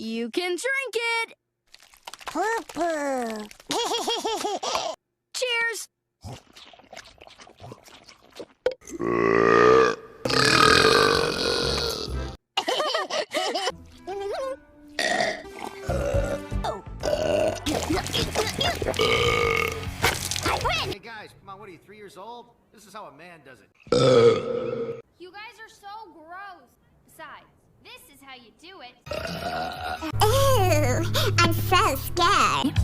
You can drink it. Poo-poo. Cheers. Hey guys, come on, what are you, 3 years old? This is how a man does it. You guys are so gross. Besides, this is how you do it. Ooh, I'm so scared.